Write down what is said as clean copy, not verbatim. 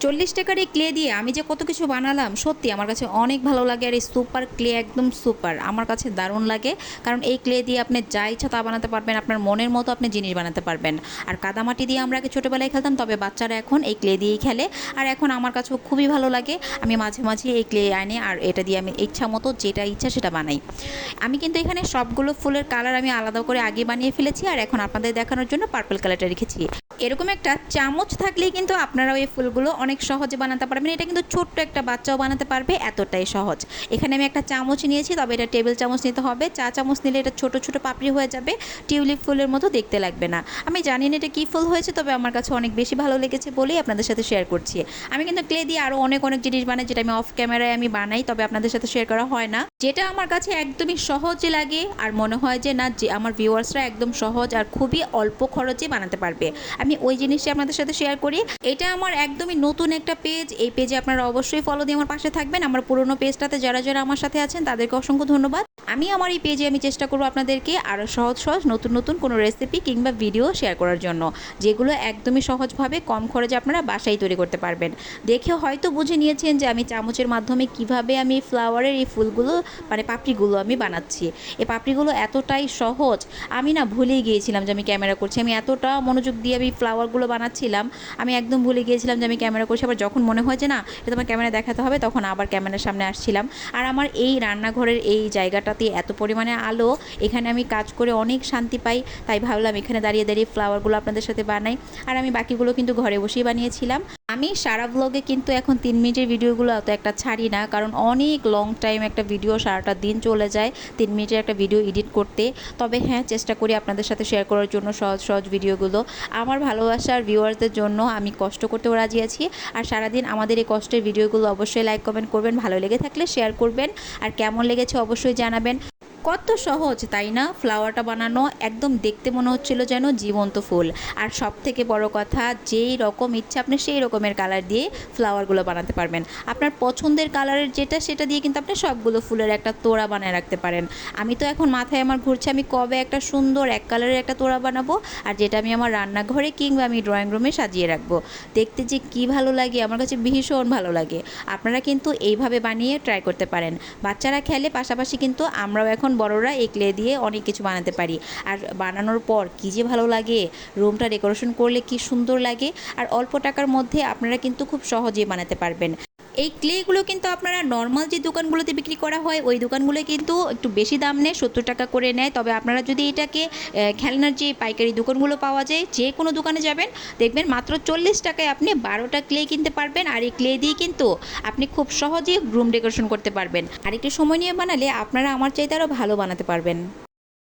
40 টাকার এই ক্লে দিয়ে আমি যে কত কিছু বানালাম, সত্যি আমার কাছে অনেক ভালো লাগে। আর এই সুপার ক্লে একদম সুপার, আমার কাছে দারুণ লাগে। কারণ এই ক্লে দিয়ে আপনি যা ইচ্ছা তা বানাতে পারবেন, আপনার মনের মতো আপনি জিনিস বানাতে পারবেন। আর কাদামাটি দিয়ে আমরা আগে ছোটোবেলায় খেলতাম, তবে বাচ্চারা এখন এই ক্লে দিয়েই খেলে। আর এখন আমার কাছেও খুবই ভালো লাগে। আমি মাঝে মাঝে এই ক্লে আনি আর এটা দিয়ে আমি ইচ্ছা মতো যেটা ইচ্ছা সেটা বানাই। আমি কিন্তু এখানে সবগুলো ফুলের কালার আমি আলাদা করে আগে বানিয়ে ফেলেছি, আর এখন আপনাদের দেখানোর জন্য পার্পল কালারটা রেখেছি। এরকম একটা চামচ থাকলেই কিন্তু আপনারাও এই ফুলগুলো অনেক সহজে বানাতে পারবেন। এটা কিন্তু ছোট্ট একটা বাচ্চাও বানাতে পারবে, এতটাই সহজ। এখানে আমি একটা চামচ নিয়েছি, তবে এটা টেবিল চামচ নিতে হবে। চা চামচ নিলে এটা ছোট ছোট পাপড়ি হয়ে যাবে, টিউলিপ ফুলের মতো দেখতে লাগবে না। আমি জানি না এটা কী ফুল হয়েছে, তবে আমার কাছে অনেক বেশি ভালো লেগেছে বলেই আপনাদের সাথে শেয়ার করছি। আমি কিন্তু ক্লে দিয়ে আরও অনেক অনেক জিনিস বানাই, যেটা আমি অফ ক্যামেরায় আমি বানাই, তবে আপনাদের সাথে শেয়ার করা হয় না। যেটা আমার কাছে একদমই সহজে লাগে আর মনে হয় যে না, যে আমার ভিউয়ার্সরা একদম সহজ আর খুবই অল্প খরচে বানাতে পারবে, আমি ওই জিনিসটি আপনাদের সাথে শেয়ার করি। এটা আমার একদমই নতুন একটা পেজ। এই পেজে আপনারা অবশ্যই ফলো দিয়ে আমার পাশে থাকবেন। আমার পুরনো পেজটাতে যারা যারা আমার সাথে আছেন তাদেরকে অসংখ্য ধন্যবাদ। আমি আমার এই পেজে আমি চেষ্টা করব আপনাদেরকে আরও সহজ সহজ নতুন নতুন কোনো রেসিপি কিংবা ভিডিও শেয়ার করার জন্য, যেগুলো একদমই সহজভাবে কম খরচে আপনারা বাসায় তৈরি করতে পারবেন। দেখে হয়তো বুঝে নিয়েছেন যে আমি চামচের মাধ্যমে কিভাবে আমি ফ্লাওয়ারের এই ফুলগুলো মানে পাপড়িগুলো আমি বানাচ্ছি। এই পাপড়িগুলো এতটাই সহজ, আমি না ভুলেই গিয়েছিলাম যে আমি ক্যামেরা করছি। আমি এতটা মনোযোগ দিয়ে আমি ফ্লাওয়ারগুলো বানাচ্ছিলাম, আমি একদম ভুলে গিয়েছিলাম যে আমি ক্যামেরা করছি। আবার যখন মনে হয় যে না, এটা তোমার ক্যামেরা দেখাতে হবে, তখন আবার ক্যামেরার সামনে আসছিলাম। আর আমার এই রান্নাঘরের এই জায়গাটাতে এত পরিমাণে আলো, এখানে আমি কাজ করে অনেক শান্তি পাই। তাই ভাবলাম এখানে দাঁড়িয়ে দাঁড়িয়ে ফ্লাওয়ারগুলো আপনাদের সাথে বানাই। আর আমি বাকিগুলো কিন্তু ঘরে বসেই বানিয়েছিলাম। আমি সারা ব্লগে কিন্তু এখন 3 মিনিটের ভিডিওগুলো অত একটা ছাড়ি না, কারণ অনেক লং টাইম একটা ভিডিও, সারাটা দিন চলে যায় 3 মিনিটের একটা ভিডিও এডিট করতে। তবে হ্যাঁ, চেষ্টা করি আপনাদের সাথে শেয়ার করার জন্য সহজ সহজ ভিডিওগুলো। আমার ভালোবাসার ভিউয়ার্সদের জন্য আমি কষ্ট করতেও রাজি আছি। আর সারাদিন আমাদের এই কষ্টের ভিডিওগুলো অবশ্যই লাইক কমেন্ট করবেন, ভালো লেগে থাকলে শেয়ার করবেন, আর কেমন লেগেছে অবশ্যই জানাবেন। কত সহজ তাই না ফ্লাওয়ারটা বানানো, একদম দেখতে মনে হচ্ছিল যেন জীবন্ত ফুল। আর সব থেকে বড় কথা, যেই রকম ইচ্ছা আপনি সেই রকমের কালার দিয়ে ফ্লাওয়ারগুলো বানাতে পারবেন। আপনার পছন্দের কালারের যেটা সেটা দিয়ে কিন্তু আপনি সবগুলো ফুলের একটা তোড়া বানিয়ে রাখতে পারেন। আমি তো এখন মাথায় আমার ঘুরছে আমি কবে একটা সুন্দর এক কালারের একটা তোড়া বানাবো, আর যেটা আমি আমার রান্নাঘরে কিংবা আমি ড্রয়িং রুমে সাজিয়ে রাখবো। দেখতে যে কী ভালো লাগে, আমার কাছে ভীষণ ভালো লাগে। আপনারা কিন্তু এইভাবে বানিয়ে ট্রাই করতে পারেন। বাচ্চারা খেলে, পাশাপাশি কিন্তু আমরাও এখন বড়রা এই ক্লে দিয়ে অনেক কিছু বানাতে পারি। আর বানানোর পর কী যে ভালো লাগে, রুমটা ডেকোরেশন করলে কি সুন্দর লাগে। আর অল্প টাকার মধ্যে আপনারা কিন্তু খুব সহজেই বানাতে পারবেন। এই ক্লেগুলো কিন্তু আপনারা নর্মাল যে দোকানগুলোতে বিক্রি করা হয় ওই দোকানগুলো কিন্তু একটু বেশি দাম নেয়, 70 টাকা করে নেয়। তবে আপনারা যদি এটাকে খেলনার যে পাইকারি দোকানগুলো পাওয়া যায়, যে কোনো দোকানে যাবেন দেখবেন মাত্র 40 টাকায় আপনি 12টা ক্লে কিনতে পারবেন। আর এই ক্লে দিয়ে কিন্তু আপনি খুব সহজেই রুম ডেকোরেশন করতে পারবেন। আর একটু সময় নিয়ে বানালে আপনারা আমার চাইতে আরও ভালো বানাতে পারবেন।